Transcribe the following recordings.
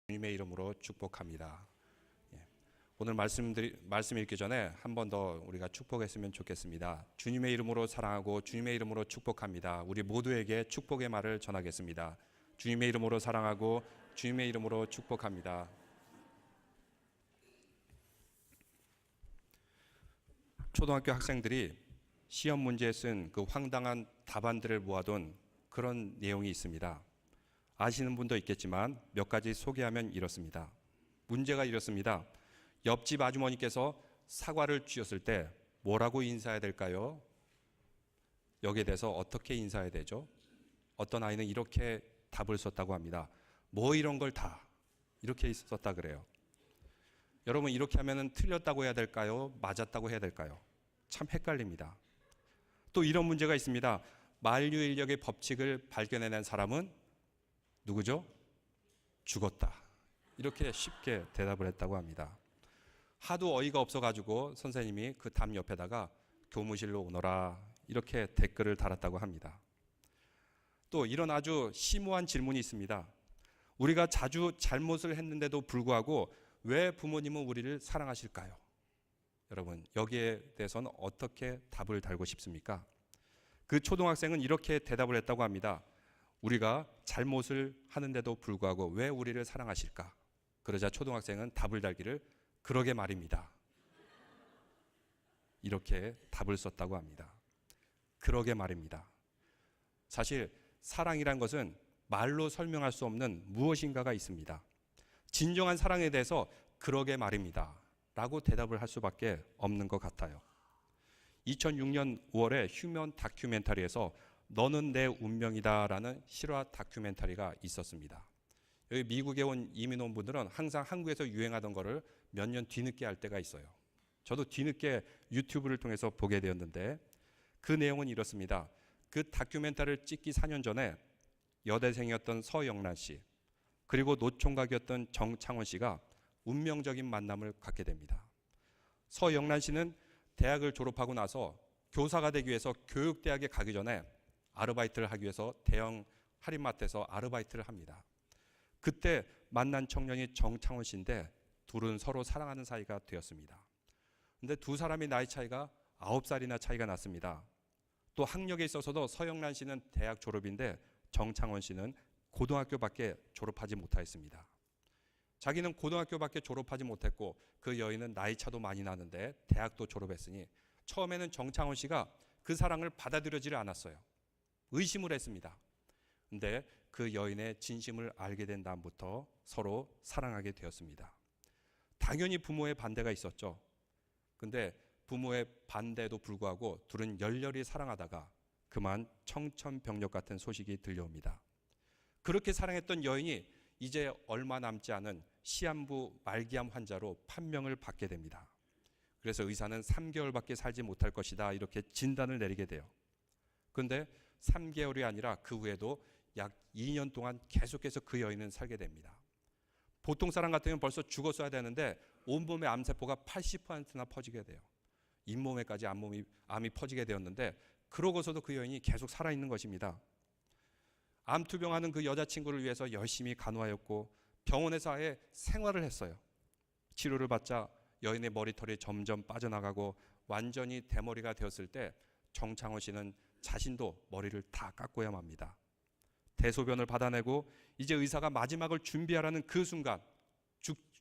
주님의 이름으로 축복합니다. 오늘 말씀 읽기 전에 한 번 더 우리가 축복했으면 좋겠습니다. 주님의 이름으로 사랑하고 주님의 이름으로 축복합니다. 우리 모두에게 축복의 말을 전하겠습니다. 주님의 이름으로 사랑하고 주님의 이름으로 축복합니다. 초등학교 학생들이 시험 문제에 쓴 그 황당한 답안들을 모아둔 그런 내용이 있습니다. 아시는 분도 있겠지만 몇 가지 소개하면 이렇습니다. 문제가 이렇습니다. 옆집 아주머니께서 사과를 주셨을 때 뭐라고 인사해야 될까요? 여기에 대해서 어떻게 인사해야 되죠? 어떤 아이는 이렇게 답을 썼다고 합니다. 뭐 이런 걸 다 이렇게 썼다 그래요. 여러분, 이렇게 하면 틀렸다고 해야 될까요? 맞았다고 해야 될까요? 참 헷갈립니다. 또 이런 문제가 있습니다. 만유인력의 법칙을 발견해낸 사람은 누구죠? 죽었다. 이렇게 쉽게 대답을 했다고 합니다. 하도 어이가 없어가지고 선생님이 그 답 옆에다가 교무실로 오너라 이렇게 댓글을 달았다고 합니다. 또 이런 아주 심오한 질문이 있습니다. 우리가 자주 잘못을 했는데도 불구하고 왜 부모님은 우리를 사랑하실까요? 여러분, 여기에 대해서는 어떻게 답을 달고 싶습니까? 그 초등학생은 이렇게 대답을 했다고 합니다. 우리가 잘못을 하는데도 불구하고 왜 우리를 사랑하실까? 그러자 초등학생은 답을 달기를 그러게 말입니다. 이렇게 답을 썼다고 합니다. 그러게 말입니다. 사실 사랑이란 것은 말로 설명할 수 없는 무엇인가가 있습니다. 진정한 사랑에 대해서 그러게 말입니다 라고 대답을 할 수밖에 없는 것 같아요. 2006년 5월에 휴먼 다큐멘터리에서 너는 내 운명이다 라는 실화 다큐멘터리가 있었습니다. 여기 미국에 온 이민 온 분들은 항상 한국에서 유행하던 거를 몇 년 뒤늦게 할 때가 있어요. 저도 뒤늦게 유튜브를 통해서 보게 되었는데 그 내용은 이렇습니다. 그 다큐멘터리를 찍기 4년 전에 여대생이었던 서영란 씨 그리고 노총각이었던 정창원 씨가 운명적인 만남을 갖게 됩니다. 서영란 씨는 대학을 졸업하고 나서 교사가 되기 위해서 교육대학에 가기 전에 아르바이트를 하기 위해서 대형 할인마트에서 아르바이트를 합니다. 그때 만난 청년이 정창원 씨인데 둘은 서로 사랑하는 사이가 되었습니다. 그런데 두 사람의 나이 차이가 9살이나 차이가 났습니다. 또 학력에 있어서도 서영란 씨는 대학 졸업인데 정창원 씨는 고등학교밖에 졸업하지 못하였습니다. 자기는 고등학교밖에 졸업하지 못했고 그 여인은 나이 차도 많이 나는데 대학도 졸업했으니 처음에는 정창원 씨가 그 사랑을 받아들여지를 않았어요. 의심을 했습니다. 근데 그 여인의 진심을 알게 된 다음부터 서로 사랑하게 되었습니다. 당연히 부모의 반대가 있었죠. 근데 부모의 반대에도 불구하고 둘은 열렬히 사랑하다가 그만 청천벽력 같은 소식이 들려옵니다. 그렇게 사랑했던 여인이 이제 얼마 남지 않은 시한부 말기암 환자로 판명을 받게 됩니다. 그래서 의사는 3개월밖에 살지 못할 것이다 이렇게 진단을 내리게 돼요. 그런데 3개월이 아니라 그 후에도 약 2년 동안 계속해서 그 여인은 살게 됩니다. 보통 사람 같으면 벌써 죽었어야 되는데 온몸의 암세포가 80%나 퍼지게 돼요. 잇몸에까지 암이 퍼지게 되었는데 그러고서도 그 여인이 계속 살아있는 것입니다. 암투병하는 그 여자친구를 위해서 열심히 간호하였고 병원에서 아예 생활을 했어요. 치료를 받자 여인의 머리털이 점점 빠져나가고 완전히 대머리가 되었을 때 정창원 씨는 자신도 머리를 다 깎고야 맙니다. 대소변을 받아내고 이제 의사가 마지막을 준비하라는 그 순간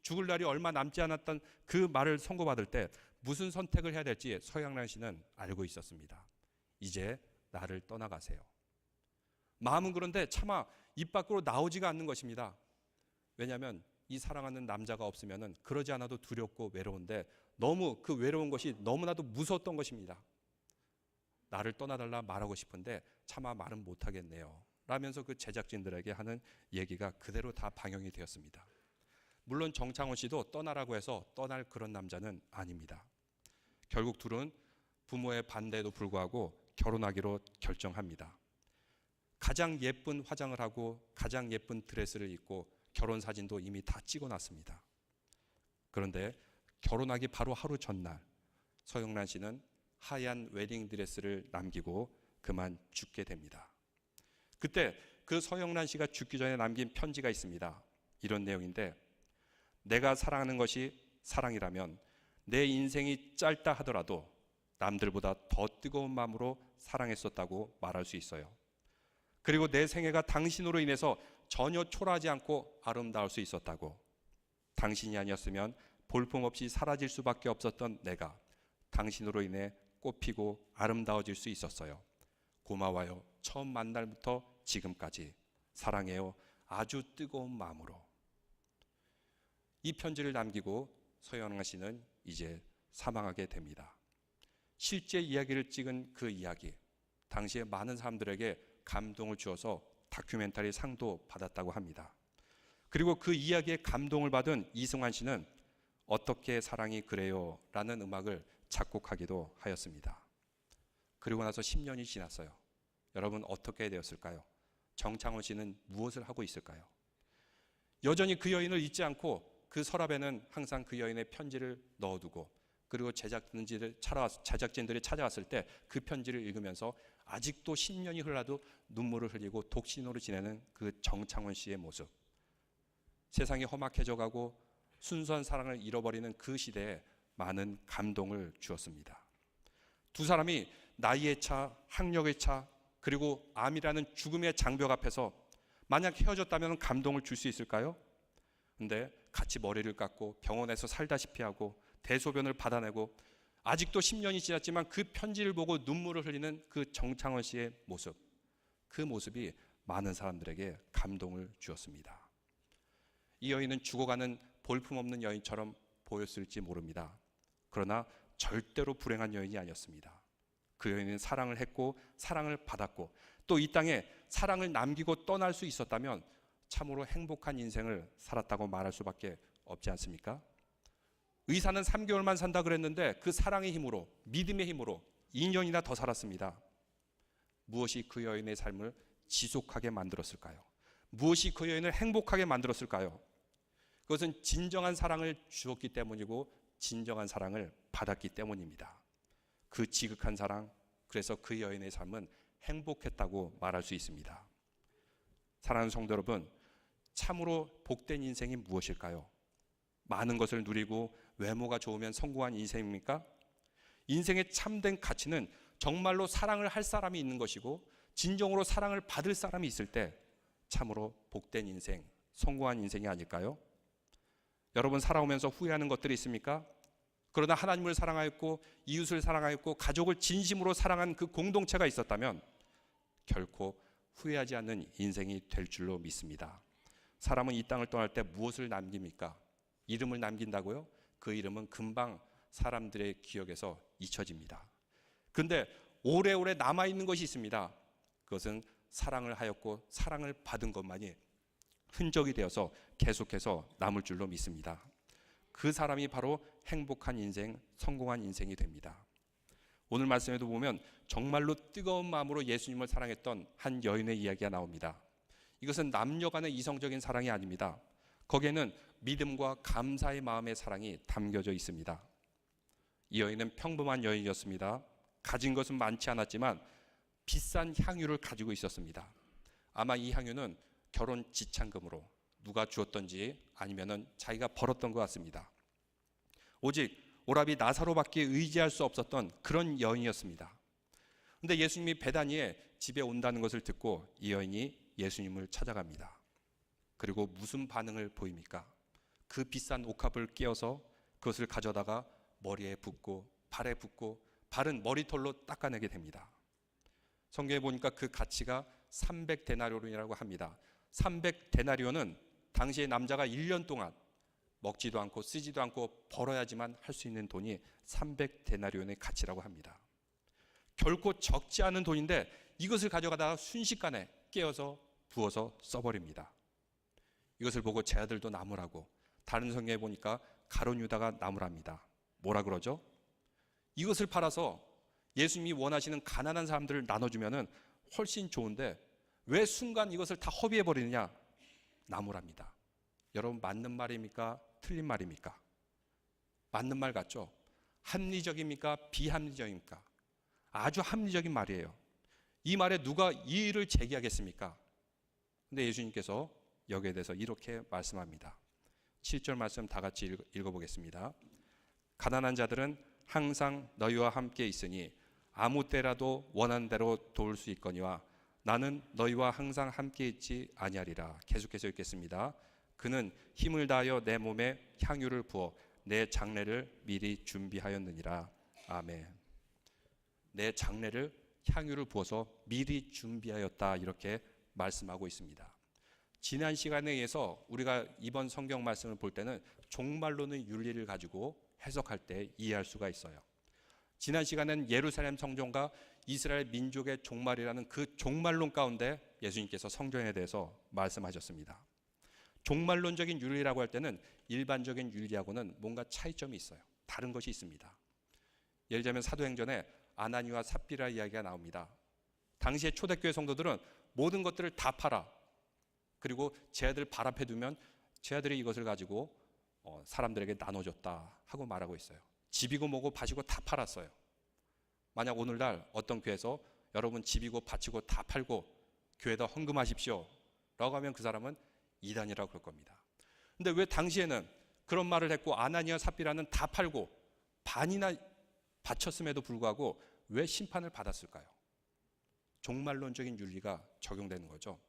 죽을 날이 얼마 남지 않았던 그 말을 선고받을 때 무슨 선택을 해야 될지 서영란 씨는 알고 있었습니다. 이제 나를 떠나가세요. 마음은 그런데 차마 입 밖으로 나오지가 않는 것입니다. 왜냐하면 이 사랑하는 남자가 없으면 그러지 않아도 두렵고 외로운데 너무 그 외로운 것이 너무나도 무서웠던 것입니다. 나를 떠나달라 말하고 싶은데 차마 말은 못하겠네요 라면서 그 제작진들에게 하는 얘기가 그대로 다 방영이 되었습니다. 물론 정창원 씨도 떠나라고 해서 떠날 그런 남자는 아닙니다. 결국 둘은 부모의 반대에도 불구하고 결혼하기로 결정합니다. 가장 예쁜 화장을 하고 가장 예쁜 드레스를 입고 결혼 사진도 이미 다 찍어놨습니다. 그런데 결혼하기 바로 하루 전날 서영란 씨는 하얀 웨딩드레스를 남기고 그만 죽게 됩니다. 그때 그 서영란 씨가 죽기 전에 남긴 편지가 있습니다. 이런 내용인데, 내가 사랑하는 것이 사랑이라면 내 인생이 짧다 하더라도 남들보다 더 뜨거운 마음으로 사랑했었다고 말할 수 있어요. 그리고 내 생애가 당신으로 인해서 전혀 초라하지 않고 아름다울 수 있었다고, 당신이 아니었으면 볼품없이 사라질 수밖에 없었던 내가 당신으로 인해 꽃피고 아름다워질 수 있었어요. 고마워요. 처음 만날부터 지금까지 사랑해요. 아주 뜨거운 마음으로. 이 편지를 남기고 서연아 씨는 이제 사망하게 됩니다. 실제 이야기를 찍은 그 이야기, 당시에 많은 사람들에게 감동을 주어서 다큐멘터리 상도 받았다고 합니다. 그리고 그 이야기에 감동을 받은 이승환 씨는 어떻게 사랑이 그래요? 라는 음악을 작곡하기도 하였습니다. 그리고 나서 10년이 지났어요. 여러분, 어떻게 되었을까요? 정창원 씨는 무엇을 하고 있을까요? 여전히 그 여인을 잊지 않고 그 서랍에는 항상 그 여인의 편지를 넣어두고, 그리고 제작진들이 찾아왔을 때 그 편지를 읽으면서 아직도 10년이 흘러도 눈물을 흘리고 독신으로 지내는 그 정창원 씨의 모습, 세상이 험악해져 가고 순수한 사랑을 잃어버리는 그 시대에 많은 감동을 주었습니다. 두 사람이 나이의 차, 학력의 차, 그리고 암이라는 죽음의 장벽 앞에서 만약 헤어졌다면 감동을 줄 수 있을까요? 근데 같이 머리를 깎고 병원에서 살다시피 하고 대소변을 받아내고 아직도 10년이 지났지만 그 편지를 보고 눈물을 흘리는 그 정창원 씨의 모습, 그 모습이 많은 사람들에게 감동을 주었습니다. 이 여인은 죽어가는 볼품없는 여인처럼 보였을지 모릅니다. 그러나 절대로 불행한 여인이 아니었습니다. 그 여인은 사랑을 했고 사랑을 받았고 또 이 땅에 사랑을 남기고 떠날 수 있었다면 참으로 행복한 인생을 살았다고 말할 수밖에 없지 않습니까? 의사는 3개월만 산다 그랬는데 그 사랑의 힘으로, 믿음의 힘으로 2년이나 더 살았습니다. 무엇이 그 여인의 삶을 지속하게 만들었을까요? 무엇이 그 여인을 행복하게 만들었을까요? 그것은 진정한 사랑을 주었기 때문이고 진정한 사랑을 받았기 때문입니다. 그 지극한 사랑, 그래서 그 여인의 삶은 행복했다고 말할 수 있습니다. 사랑하는 성도 여러분, 참으로 복된 인생이 무엇일까요? 많은 것을 누리고 외모가 좋으면 성공한 인생입니까? 인생의 참된 가치는 정말로 사랑을 할 사람이 있는 것이고 진정으로 사랑을 받을 사람이 있을 때 참으로 복된 인생, 성공한 인생이 아닐까요? 여러분, 살아오면서 후회하는 것들이 있습니까? 그러나 하나님을 사랑하였고 이웃을 사랑하였고 가족을 진심으로 사랑한 그 공동체가 있었다면 결코 후회하지 않는 인생이 될 줄로 믿습니다. 사람은 이 땅을 떠날 때 무엇을 남깁니까? 이름을 남긴다고요? 그 이름은 금방 사람들의 기억에서 잊혀집니다. 그런데 오래오래 남아있는 것이 있습니다. 그것은 사랑을 하였고 사랑을 받은 것만이 흔적이 되어서 계속해서 남을 줄로 믿습니다. 그 사람이 바로 행복한 인생, 성공한 인생이 됩니다. 오늘 말씀에도 보면 정말로 뜨거운 마음으로 예수님을 사랑했던 한 여인의 이야기가 나옵니다. 이것은 남녀 간의 이성적인 사랑이 아닙니다. 거기에는 믿음과 감사의 마음의 사랑이 담겨져 있습니다. 이 여인은 평범한 여인이었습니다. 가진 것은 많지 않았지만 비싼 향유를 가지고 있었습니다. 아마 이 향유는 결혼 지참금으로 누가 주었던지 아니면은 자기가 벌었던 것 같습니다. 오직 오라비 나사로밖에 의지할 수 없었던 그런 여인이었습니다. 그런데 예수님이 베다니에 집에 온다는 것을 듣고 이 여인이 예수님을 찾아갑니다. 그리고 무슨 반응을 보입니까? 그 비싼 옥합을 깨어서 그것을 가져다가 머리에 붓고 발에 붓고 발은 머리털로 닦아내게 됩니다. 성경에 보니까 그 가치가 300데나리온이라고 합니다. 300데나리온은 당시의 남자가 1년 동안 먹지도 않고 쓰지도 않고 벌어야지만 할 수 있는 돈이 300데나리온의 가치라고 합니다. 결코 적지 않은 돈인데 이것을 가져가다가 순식간에 깨어서 부어서 써버립니다. 이것을 보고 제 아들도 나무라고, 다른 성경에 보니까 가룟 유다가 나무랍니다. 뭐라 그러죠? 이것을 팔아서 예수님이 원하시는 가난한 사람들을 나눠주면 훨씬 좋은데 왜 순간 이것을 다 허비해버리느냐? 나무랍니다. 여러분, 맞는 말입니까? 틀린 말입니까? 맞는 말 같죠? 합리적입니까? 비합리적입니까? 아주 합리적인 말이에요. 이 말에 누가 이의를 제기하겠습니까? 근데 예수님께서 여기에 대해서 이렇게 말씀합니다. 7절 말씀 다 같이 읽어보겠습니다. 가난한 자들은 항상 너희와 함께 있으니 아무 때라도 원하는 대로 도울 수 있거니와 나는 너희와 항상 함께 있지 아니하리라. 계속해서 읽겠습니다. 그는 힘을 다하여 내 몸에 향유를 부어 내 장례를 미리 준비하였느니라. 아멘. 내 장례를 향유를 부어서 미리 준비하였다, 이렇게 말씀하고 있습니다. 지난 시간에 의해서 우리가 이번 성경 말씀을 볼 때는 종말론의 윤리를 가지고 해석할 때 이해할 수가 있어요. 지난 시간엔 예루살렘 성전과 이스라엘 민족의 종말이라는 그 종말론 가운데 예수님께서 성전에 대해서 말씀하셨습니다. 종말론적인 윤리라고 할 때는 일반적인 윤리하고는 뭔가 차이점이 있어요. 다른 것이 있습니다. 예를 들면 사도행전에 아나니와 삽비라 이야기가 나옵니다. 당시의 초대교회 성도들은 모든 것들을 다 팔아, 그리고 제 아들 발 앞에 두면 제 아들이 이것을 가지고 사람들에게 나눠줬다 하고 말하고 있어요. 집이고 뭐고 밭이고 다 팔았어요. 만약 오늘날 어떤 교회에서 여러분 집이고 밭이고 다 팔고 교회에다 헌금하십시오 라고 하면 그 사람은 이단이라고 그럴 겁니다. 근데 왜 당시에는 그런 말을 했고 아나니아 삽비라는 다 팔고 반이나 바쳤음에도 불구하고 왜 심판을 받았을까요? 종말론적인 윤리가 적용되는 거죠.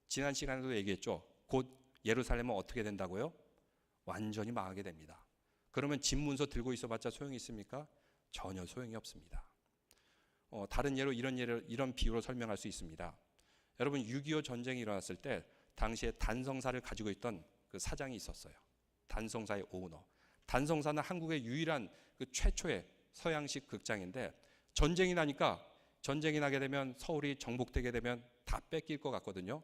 지난 시간에도 얘기했죠. 곧 예루살렘은 어떻게 된다고요? 완전히 망하게 됩니다. 그러면 집 문서 들고 있어봤자 소용이 있습니까? 전혀 소용이 없습니다. 다른 예로 이런 비유로 설명할 수 있습니다. 여러분 6.25 전쟁이 일어났을 때 당시에 단성사를 가지고 있던 그 사장이 있었어요. 단성사의 오너. 단성사는 한국의 유일한 그 최초의 서양식 극장인데 전쟁이 나게 되면 서울이 정복되게 되면 다 뺏길 것 같거든요.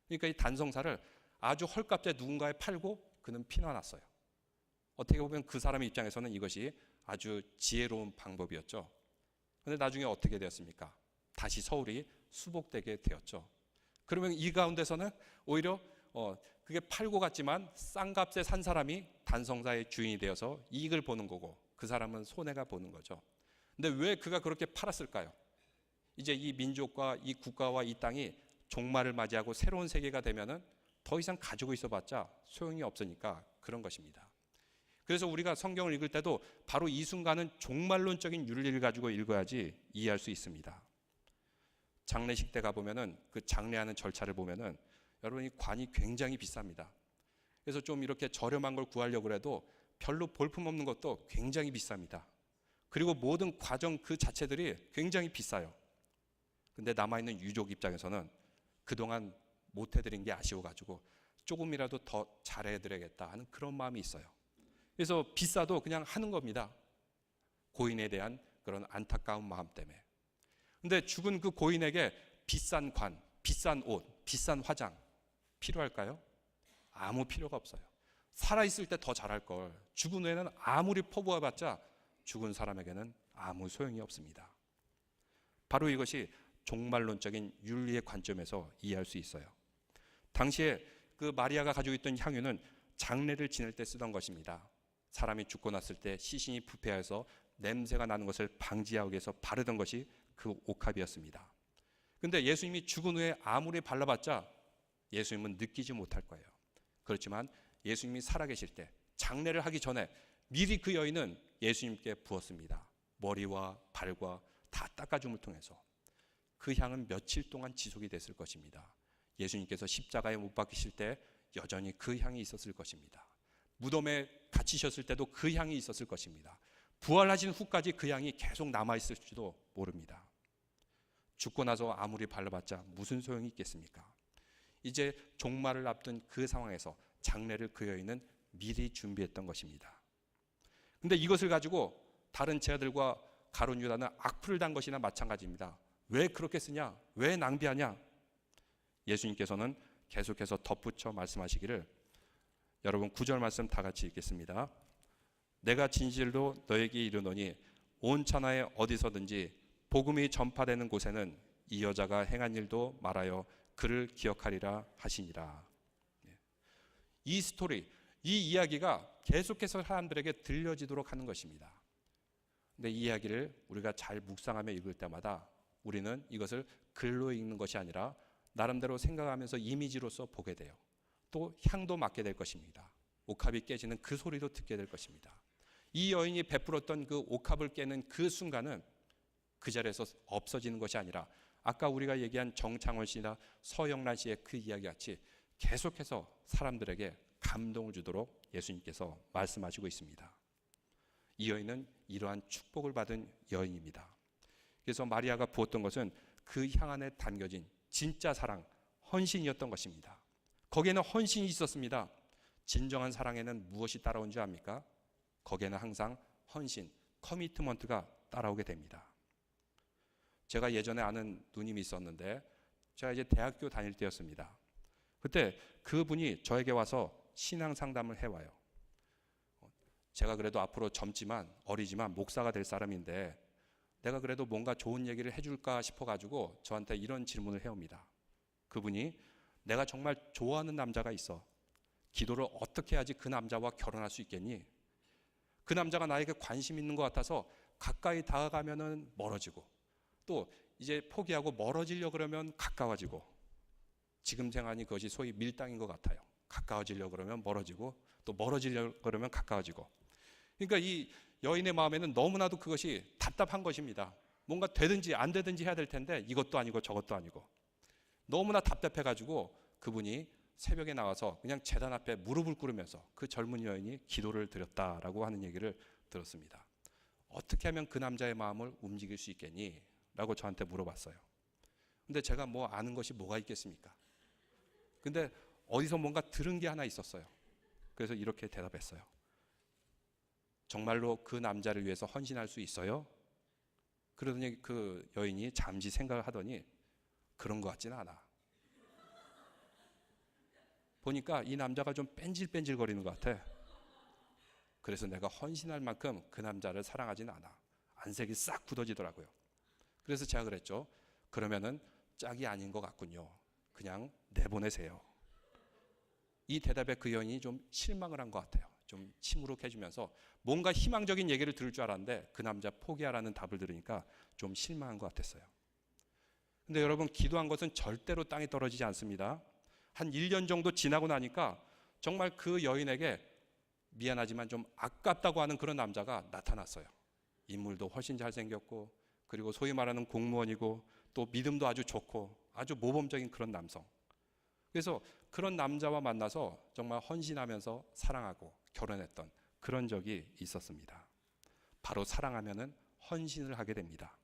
그러니까 이 단성사를 아주 헐값에 누군가에 팔고 그는 피난왔어요. 어떻게 보면 그 사람의 입장에서는 이것이 아주 지혜로운 방법이었죠. 그런데 나중에 어떻게 되었습니까? 다시 서울이 수복되게 되었죠. 그러면 이 가운데서는 오히려 그게 팔고 갔지만 싼 값에 산 사람이 단성사의 주인이 되어서 이익을 보는 거고 그 사람은 손해가 보는 거죠. 근데 왜 그가 그렇게 팔았을까요? 이제 이 민족과 이 국가와 이 땅이 종말을 맞이하고 새로운 세계가 되면은 더 이상 가지고 있어봤자 소용이 없으니까 그런 것입니다. 그래서 우리가 성경을 읽을 때도 바로 이 순간은 종말론적인 윤리를 가지고 읽어야지 이해할 수 있습니다. 장례식 때 가보면은 그 장례하는 절차를 보면은 여러분이 관이 굉장히 비쌉니다. 그래서 좀 이렇게 저렴한 걸 구하려고 해도 별로 볼품없는 것도 굉장히 비쌉니다. 그리고 모든 과정 그 자체들이 굉장히 비싸요. 근데 남아있는 유족 입장에서는 그동안 못 해드린 게 아쉬워가지고 조금이라도 더 잘해드려야겠다 하는 그런 마음이 있어요. 그래서 비싸도 그냥 하는 겁니다. 고인에 대한 그런 안타까운 마음 때문에. 근데 죽은 그 고인에게 비싼 관, 비싼 옷, 비싼 화장 필요할까요? 아무 필요가 없어요. 살아있을 때 더 잘할 걸. 죽은 후에는 아무리 퍼부어봤자 죽은 사람에게는 아무 소용이 없습니다. 바로 이것이 종말론적인 윤리의 관점에서 이해할 수 있어요. 당시에 그 마리아가 가지고 있던 향유는 장례를 지낼 때 쓰던 것입니다. 사람이 죽고 났을 때 시신이 부패해서 냄새가 나는 것을 방지하기 위해서 바르던 것이 그 옥합이었습니다. 근데 예수님이 죽은 후에 아무리 발라봤자 예수님은 느끼지 못할 거예요. 그렇지만 예수님이 살아계실 때 장례를 하기 전에 미리 그 여인은 예수님께 부었습니다. 머리와 발과 다 닦아줌을 통해서. 그 향은 며칠 동안 지속이 됐을 것입니다. 예수님께서 십자가에 못 박히실 때 여전히 그 향이 있었을 것입니다. 무덤에 갇히셨을 때도 그 향이 있었을 것입니다. 부활하신 후까지 그 향이 계속 남아있을지도 모릅니다. 죽고 나서 아무리 발라봤자 무슨 소용이 있겠습니까? 이제 종말을 앞둔 그 상황에서 장례를 그 여인은 미리 준비했던 것입니다. 근데 이것을 가지고 다른 제자들과 가룟 유다는 악플을 단 것이나 마찬가지입니다. 왜 그렇게 쓰냐? 왜 낭비하냐? 예수님께서는 계속해서 덧붙여 말씀하시기를, 여러분 9절 말씀 다 같이 읽겠습니다. 내가 진실로 너에게 이르노니 온 천하에 어디서든지 복음이 전파되는 곳에는 이 여자가 행한 일도 말하여 그를 기억하리라 하시니라. 이 스토리, 이 이야기가 계속해서 사람들에게 들려지도록 하는 것입니다. 근데 이 이야기를 우리가 잘 묵상하며 읽을 때마다 우리는 이것을 글로 읽는 것이 아니라 나름대로 생각하면서 이미지로서 보게 돼요. 또 향도 맡게 될 것입니다. 옥합이 깨지는 그 소리도 듣게 될 것입니다. 이 여인이 베풀었던 그 옥합을 깨는 그 순간은 그 자리에서 없어지는 것이 아니라 아까 우리가 얘기한 정창원 씨나 서영란 씨의 그 이야기 같이 계속해서 사람들에게 감동을 주도록 예수님께서 말씀하시고 있습니다. 이 여인은 이러한 축복을 받은 여인입니다. 그래서 마리아가 부었던 것은 그 향 안에 담겨진 진짜 사랑, 헌신이었던 것입니다. 거기에는 헌신이 있었습니다. 진정한 사랑에는 무엇이 따라온 줄 압니까? 거기에는 항상 헌신, 커미트먼트가 따라오게 됩니다. 제가 예전에 아는 누님이 있었는데 제가 이제 대학교 다닐 때였습니다. 그때 그분이 저에게 와서 신앙 상담을 해와요. 제가 그래도 앞으로 젊지만 어리지만 목사가 될 사람인데 내가 그래도 뭔가 좋은 얘기를 해줄까 싶어가지고 저한테 이런 질문을 해옵니다. 그분이 내가 정말 좋아하는 남자가 있어. 기도를 어떻게 해야지 그 남자와 결혼할 수 있겠니? 그 남자가 나에게 관심 있는 것 같아서 가까이 다가가면은 멀어지고 또 이제 포기하고 멀어지려고 그러면 가까워지고 지금 생각하니 그것이 소위 밀당인 것 같아요. 가까워지려고 그러면 멀어지고 또 멀어지려고 그러면 가까워지고 그러니까 이 여인의 마음에는 너무나도 그것이 답답한 것입니다. 뭔가 되든지 안 되든지 해야 될 텐데 이것도 아니고 저것도 아니고 너무나 답답해가지고 그분이 새벽에 나와서 그냥 제단 앞에 무릎을 꿇으면서 그 젊은 여인이 기도를 드렸다라고 하는 얘기를 들었습니다. 어떻게 하면 그 남자의 마음을 움직일 수 있겠니? 라고 저한테 물어봤어요. 근데 제가 뭐 아는 것이 뭐가 있겠습니까? 근데 어디서 뭔가 들은 게 하나 있었어요. 그래서 이렇게 대답했어요. 정말로 그 남자를 위해서 헌신할 수 있어요? 그러더니 그 여인이 잠시 생각을 하더니 그런 것 같지는 않아. 보니까 이 남자가 좀 뺀질뺀질 거리는 것 같아. 그래서 내가 헌신할 만큼 그 남자를 사랑하지는 않아. 안색이 싹 굳어지더라고요. 그래서 제가 그랬죠. 그러면은 짝이 아닌 것 같군요. 그냥 내보내세요. 이 대답에 그 여인이 좀 실망을 한 것 같아요. 좀 침울해지면서 뭔가 희망적인 얘기를 들을 줄 알았는데 그 남자 포기하라는 답을 들으니까 좀 실망한 것 같았어요. 근데 여러분 기도한 것은 절대로 땅에 떨어지지 않습니다. 한 1년 정도 지나고 나니까 정말 그 여인에게 미안하지만 좀 아깝다고 하는 그런 남자가 나타났어요. 인물도 훨씬 잘생겼고 그리고 소위 말하는 공무원이고 또 믿음도 아주 좋고 아주 모범적인 그런 남성. 그래서 그런 남자와 만나서 정말 헌신하면서 사랑하고 결혼했던 그런 적이 있었습니다. 바로 사랑하면은 헌신을 하게 됩니다.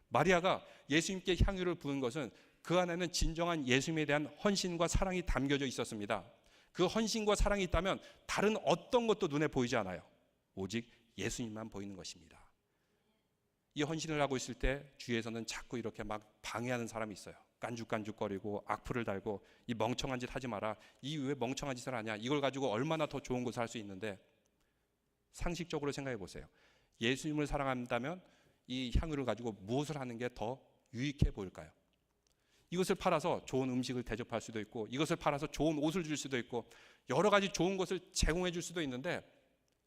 마리아가 예수님께 향유를 부은 것은 그 안에는 진정한 예수님에 대한 헌신과 사랑이 담겨져 있었습니다. 그 헌신과 사랑이 있다면 다른 어떤 것도 눈에 보이지 않아요. 오직 예수님만 보이는 것입니다. 이 헌신을 하고 있을 때 주위에서는 자꾸 이렇게 막 방해하는 사람이 있어요. 깐죽깐죽거리고 악플을 달고 이 멍청한 짓 하지 마라. 이 왜 멍청한 짓을 하냐. 이걸 가지고 얼마나 더 좋은 것을 할 수 있는데 상식적으로 생각해 보세요. 예수님을 사랑한다면 이 향유를 가지고 무엇을 하는 게 더 유익해 보일까요? 이것을 팔아서 좋은 음식을 대접할 수도 있고 이것을 팔아서 좋은 옷을 줄 수도 있고 여러 가지 좋은 것을 제공해 줄 수도 있는데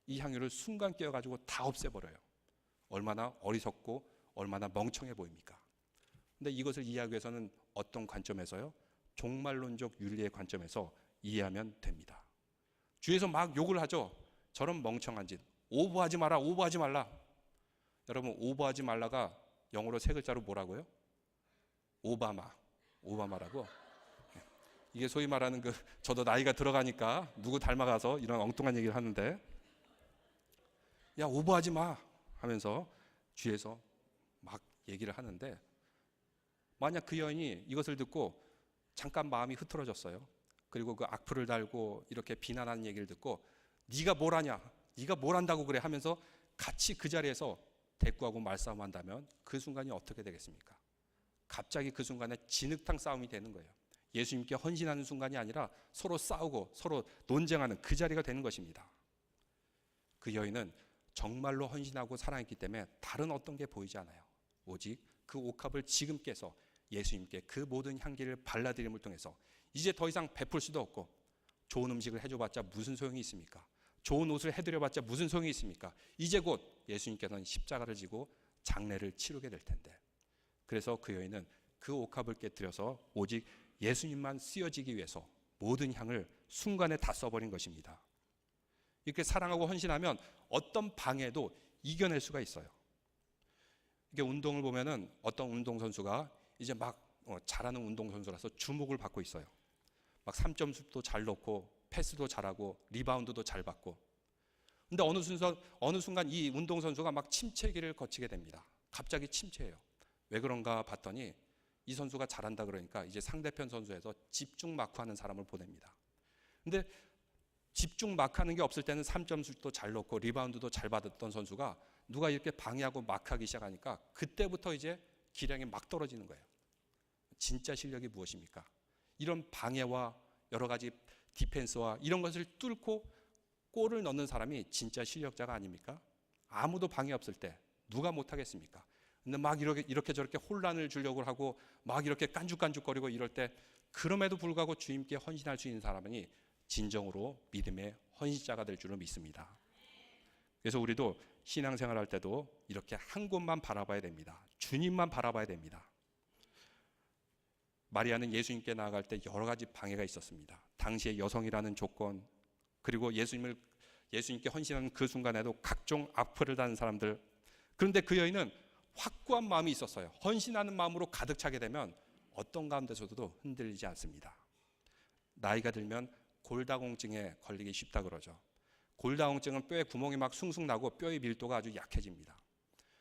이 향유를 순간 깨어가지고 다 없애버려요. 얼마나 어리석고 얼마나 멍청해 보입니까? 근데 이것을 이해하기 위해서는 어떤 관점에서요? 종말론적 윤리의 관점에서 이해하면 됩니다. 주위에서 막 욕을 하죠. 저런 멍청한 짓. 오버하지 마라. 오버하지 말라. 여러분 오버하지 말라가 영어로 세 글자로 뭐라고요? 오바마라고. 이게 소위 말하는 그 저도 나이가 들어가니까 누구 닮아가서 이런 엉뚱한 얘기를 하는데 야 오버하지 마 하면서 주위에서 막 얘기를 하는데 만약 그 여인이 이것을 듣고 잠깐 마음이 흐트러졌어요. 그리고 그 악플을 달고 이렇게 비난하는 얘기를 듣고 네가 뭘 하냐, 네가 뭘 한다고 그래 하면서 같이 그 자리에서 대꾸하고 말싸움한다면 그 순간이 어떻게 되겠습니까? 갑자기 그 순간에 진흙탕 싸움이 되는 거예요. 예수님께 헌신하는 순간이 아니라 서로 싸우고 서로 논쟁하는 그 자리가 되는 것입니다. 그 여인은 정말로 헌신하고 사랑했기 때문에 다른 어떤 게 보이지 않아요. 오직 그 옥합을 지금 깨서 예수님께 그 모든 향기를 발라드림을 통해서 이제 더 이상 베풀 수도 없고 좋은 음식을 해줘봤자 무슨 소용이 있습니까? 좋은 옷을 해드려봤자 무슨 소용이 있습니까? 이제 곧 예수님께서는 십자가를 지고 장례를 치르게 될 텐데 그래서 그 여인은 그 옥합을 깨뜨려서 오직 예수님만 쓰여지기 위해서 모든 향을 순간에 다 써버린 것입니다. 이렇게 사랑하고 헌신하면 어떤 방해도 이겨낼 수가 있어요. 이게 운동을 보면은 어떤 운동선수가 이제 막 잘하는 운동선수라서 주목을 받고 있어요. 막 3점슛도 잘 넣고 패스도 잘하고 리바운드도 잘 받고. 근데 어느 순간 이 운동선수가 막 침체기를 거치게 됩니다. 갑자기 침체해요. 왜 그런가 봤더니 이 선수가 잘한다 그러니까 이제 상대편 선수에서 집중 마크하는 사람을 보냅니다. 근데 집중 마크하는 게 없을 때는 3점슛도 잘 넣고 리바운드도 잘 받았던 선수가 누가 이렇게 방해하고 마크하기 시작하니까 그때부터 이제 기량이 막 떨어지는 거예요. 진짜 실력이 무엇입니까? 이런 방해와 여러 가지 디펜스와 이런 것을 뚫고 골을 넣는 사람이 진짜 실력자가 아닙니까? 아무도 방해 없을 때 누가 못하겠습니까? 근데 막 이렇게 저렇게 혼란을 주려고 하고 막 이렇게 깐죽깐죽거리고 이럴 때 그럼에도 불구하고 주님께 헌신할 수 있는 사람이 진정으로 믿음의 헌신자가 될 줄을 믿습니다. 그래서 우리도 신앙생활 할 때도 이렇게 한 곳만 바라봐야 됩니다. 주님만 바라봐야 됩니다. 마리아는 예수님께 나아갈 때 여러 가지 방해가 있었습니다. 당시의 여성이라는 조건, 그리고 예수님께 헌신하는 그 순간에도 각종 악플을 다는 사람들. 그런데 그 여인은 확고한 마음이 있었어요. 헌신하는 마음으로 가득 차게 되면 어떤 가운데서도 흔들리지 않습니다. 나이가 들면 골다공증에 걸리기 쉽다 그러죠. 골다공증은 뼈에 구멍이 막 숭숭 나고 뼈의 밀도가 아주 약해집니다.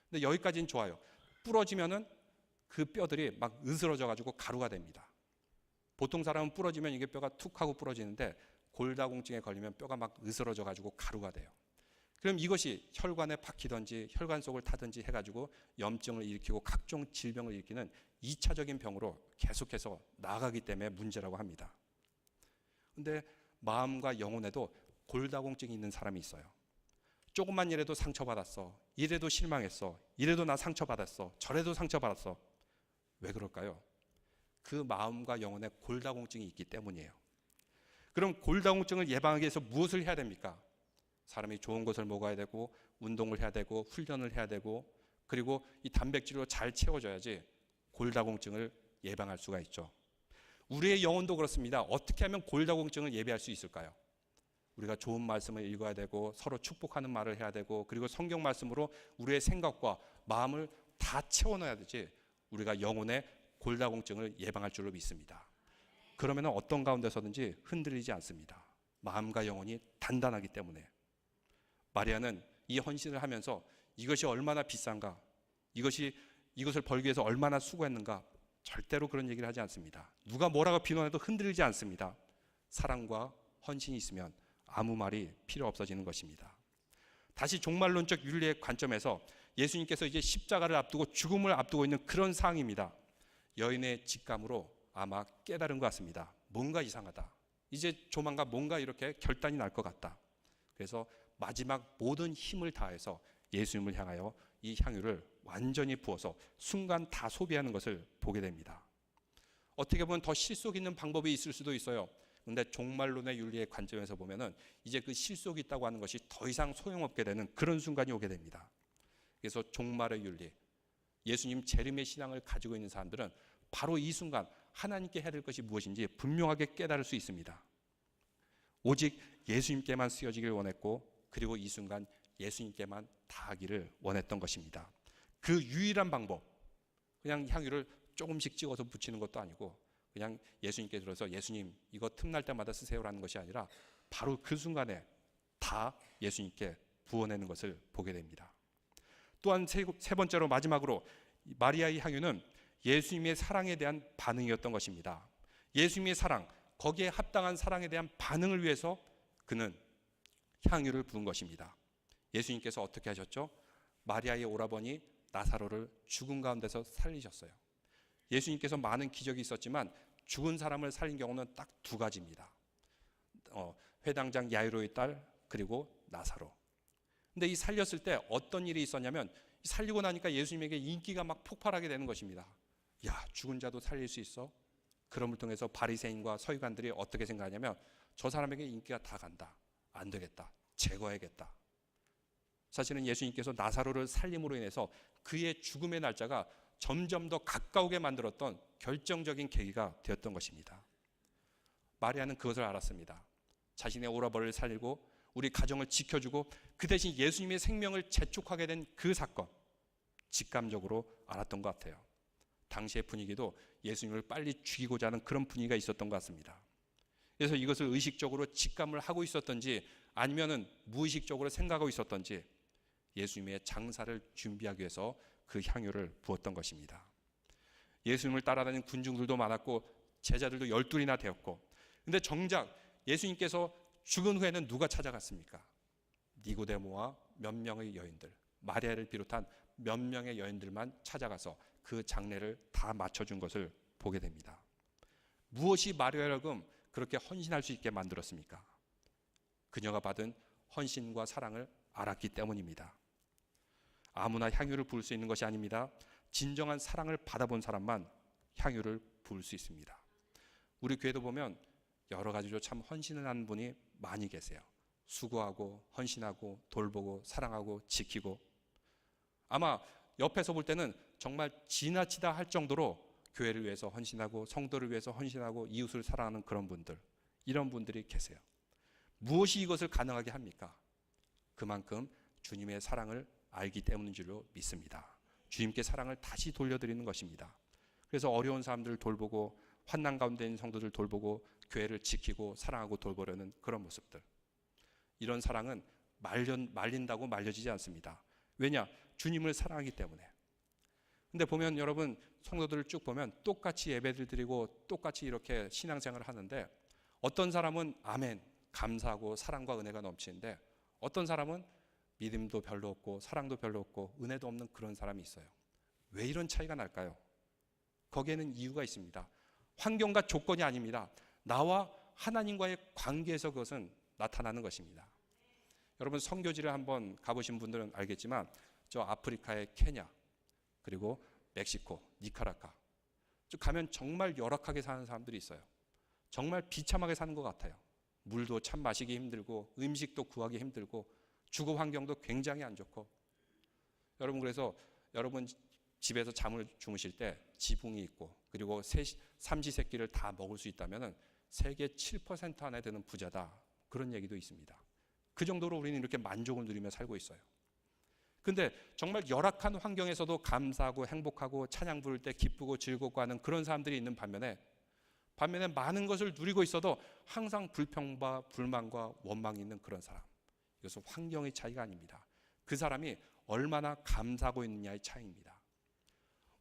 근데 여기까지는 좋아요. 부러지면은 그 뼈들이 막 으스러져 가지고 가루가 됩니다. 보통 사람은 부러지면 이게 뼈가 툭 하고 부러지는데 골다공증에 걸리면 뼈가 막 으스러져 가지고 가루가 돼요. 그럼 이것이 혈관에 박히든지 혈관 속을 타든지 해가지고 염증을 일으키고 각종 질병을 일으키는 2차적인 병으로 계속해서 나아가기 때문에 문제라고 합니다. 근데 마음과 영혼에도 골다공증이 있는 사람이 있어요. 조금만 일해도 상처받았어. 이래도 실망했어. 이래도 나 상처받았어. 저래도 상처받았어. 왜 그럴까요? 그 마음과 영혼에 골다공증이 있기 때문이에요. 그럼 골다공증을 예방하기 위해서 무엇을 해야 됩니까? 사람이 좋은 것을 먹어야 되고 운동을 해야 되고 훈련을 해야 되고 그리고 이 단백질로 잘 채워줘야지 골다공증을 예방할 수가 있죠. 우리의 영혼도 그렇습니다. 어떻게 하면 골다공증을 예방할 수 있을까요? 우리가 좋은 말씀을 읽어야 되고 서로 축복하는 말을 해야 되고 그리고 성경 말씀으로 우리의 생각과 마음을 다 채워넣어야 되지 우리가 영혼의 골다공증을 예방할 줄로 믿습니다. 그러면 어떤 가운데서든지 흔들리지 않습니다. 마음과 영혼이 단단하기 때문에. 마리아는 이 헌신을 하면서 이것이 얼마나 비싼가, 이것을 벌기 위해서 얼마나 수고했는가 절대로 그런 얘기를 하지 않습니다. 누가 뭐라고 비난해도 흔들리지 않습니다. 사랑과 헌신이 있으면 아무 말이 필요 없어지는 것입니다. 다시 종말론적 윤리의 관점에서 예수님께서 이제 십자가를 앞두고 죽음을 앞두고 있는 그런 상황입니다. 여인의 직감으로 아마 깨달은 것 같습니다. 뭔가 이상하다. 이제 조만간 뭔가 이렇게 결단이 날 것 같다. 그래서 마지막 모든 힘을 다해서 예수님을 향하여 이 향유를 완전히 부어서 순간 다 소비하는 것을 보게 됩니다. 어떻게 보면 더 실속 있는 방법이 있을 수도 있어요. 그런데 종말론의 윤리의 관점에서 보면은 이제 그 실속이 있다고 하는 것이 더 이상 소용없게 되는 그런 순간이 오게 됩니다. 그래서 종말의 윤리, 예수님 재림의 신앙을 가지고 있는 사람들은 바로 이 순간 하나님께 해야 될 것이 무엇인지 분명하게 깨달을 수 있습니다. 오직 예수님께만 쓰여지길 원했고 그리고 이 순간 예수님께만 다하기를 원했던 것입니다. 그 유일한 방법, 그냥 향유를 조금씩 찍어서 붙이는 것도 아니고 그냥 예수님께 들어서 예수님 이거 틈날 때마다 쓰세요라는 것이 아니라 바로 그 순간에 다 예수님께 부어내는 것을 보게 됩니다. 또한 세 번째로 마지막으로 마리아의 향유는 예수님의 사랑에 대한 반응이었던 것입니다. 예수님의 사랑, 거기에 합당한 사랑에 대한 반응을 위해서 그는 향유를 부은 것입니다. 예수님께서 어떻게 하셨죠? 마리아의 오라버니 나사로를 죽은 가운데서 살리셨어요. 예수님께서 많은 기적이 있었지만 죽은 사람을 살린 경우는 딱 두 가지입니다. 회당장 야이로의 딸 그리고 나사로. 근데 이 살렸을 때 어떤 일이 있었냐면 살리고 나니까 예수님에게 인기가 막 폭발하게 되는 것입니다. 야, 죽은 자도 살릴 수 있어? 그럼을 통해서 바리새인과 서기관들이 어떻게 생각하냐면 저 사람에게 인기가 다 간다. 안 되겠다. 제거해야겠다. 사실은 예수님께서 나사로를 살림으로 인해서 그의 죽음의 날짜가 점점 더 가까우게 만들었던 결정적인 계기가 되었던 것입니다. 마리아는 그것을 알았습니다. 자신의 오라버니를 살리고 우리 가정을 지켜주고 그 대신 예수님의 생명을 재촉하게 된 그 사건, 직감적으로 알았던 것 같아요. 당시의 분위기도 예수님을 빨리 죽이고자 하는 그런 분위기가 있었던 것 같습니다. 그래서 이것을 의식적으로 직감을 하고 있었던지 아니면은 무의식적으로 생각하고 있었던지 예수님의 장사를 준비하기 위해서 그 향유를 부었던 것입니다. 예수님을 따라다니는 군중들도 많았고 제자들도 12이나 되었고, 근데 정작 예수님께서 죽은 후에는 누가 찾아갔습니까? 니고데모와 몇 명의 여인들, 마리아를 비롯한 몇 명의 여인들만 찾아가서 그 장례를 다 마쳐준 것을 보게 됩니다. 무엇이 마리아를 그렇게 헌신할 수 있게 만들었습니까? 그녀가 받은 헌신과 사랑을 알았기 때문입니다. 아무나 향유를 부을 수 있는 것이 아닙니다. 진정한 사랑을 받아본 사람만 향유를 부을 수 있습니다. 우리 교회도 보면 여러 가지로 참 헌신을 하는 분이 많이 계세요. 수고하고 헌신하고 돌보고 사랑하고 지키고, 아마 옆에서 볼 때는 정말 지나치다 할 정도로 교회를 위해서 헌신하고 성도를 위해서 헌신하고 이웃을 사랑하는 그런 분들, 이런 분들이 계세요. 무엇이 이것을 가능하게 합니까? 그만큼 주님의 사랑을 알기 때문인 줄로 믿습니다. 주님께 사랑을 다시 돌려드리는 것입니다. 그래서 어려운 사람들을 돌보고 환난 가운데 있는 성도들 돌보고 교회를 지키고 사랑하고 돌보려는 그런 모습들, 이런 사랑은 말린다고 말려지지 않습니다. 왜냐? 주님을 사랑하기 때문에. 근데 보면 여러분, 성도들을 쭉 보면 똑같이 예배를 드리고 똑같이 이렇게 신앙생활을 하는데 어떤 사람은 아멘, 감사하고 사랑과 은혜가 넘치는데 어떤 사람은 믿음도 별로 없고 사랑도 별로 없고 은혜도 없는 그런 사람이 있어요. 왜 이런 차이가 날까요? 거기에는 이유가 있습니다. 환경과 조건이 아닙니다. 나와 하나님과의 관계에서 그것은 나타나는 것입니다. 여러분, 선교지를 한번 가보신 분들은 알겠지만 저 아프리카의 케냐, 그리고 멕시코, 니카라과 쭉 가면 정말 열악하게 사는 사람들이 있어요. 정말 비참하게 사는 것 같아요. 물도 참 마시기 힘들고 음식도 구하기 힘들고 주거 환경도 굉장히 안 좋고, 여러분, 그래서 여러분 집에서 잠을 주무실 때 지붕이 있고 그리고 삼시세끼를 다 먹을 수 있다면 세계 7% 안에 드는 부자다, 그런 얘기도 있습니다. 그 정도로 우리는 이렇게 만족을 누리며 살고 있어요. 근데 정말 열악한 환경에서도 감사하고 행복하고 찬양 부를 때 기쁘고 즐겁고 하는 그런 사람들이 있는 반면에 많은 것을 누리고 있어도 항상 불평과 불만과 원망이 있는 그런 사람, 이것은 환경의 차이가 아닙니다. 그 사람이 얼마나 감사하고 있느냐의 차이입니다.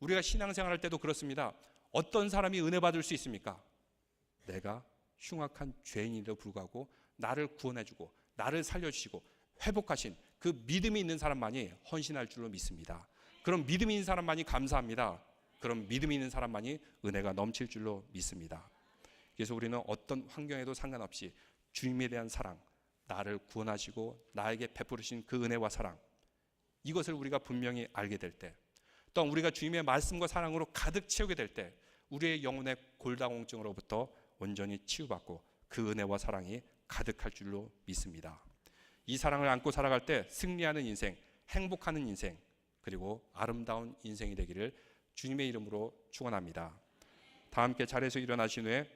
우리가 신앙생활할 때도 그렇습니다. 어떤 사람이 은혜 받을 수 있습니까? 내가 흉악한 죄인에도 불구하고 나를 구원해주고 나를 살려주시고 회복하신 그 믿음이 있는 사람만이 헌신할 줄로 믿습니다. 그럼 믿음이 있는 사람만이 감사합니다. 그럼 믿음이 있는 사람만이 은혜가 넘칠 줄로 믿습니다. 그래서 우리는 어떤 환경에도 상관없이 주님에 대한 사랑, 나를 구원하시고 나에게 베푸르신 그 은혜와 사랑, 이것을 우리가 분명히 알게 될 때, 또한 우리가 주님의 말씀과 사랑으로 가득 채우게 될 때 우리의 영혼의 골다공증으로부터 온전히 치유받고 그 은혜와 사랑이 가득할 줄로 믿습니다. 이 사랑을 안고 살아갈 때 승리하는 인생, 행복하는 인생, 그리고 아름다운 인생이 되기를 주님의 이름으로 축원합니다. 다 함께 자리에서 일어나신 후에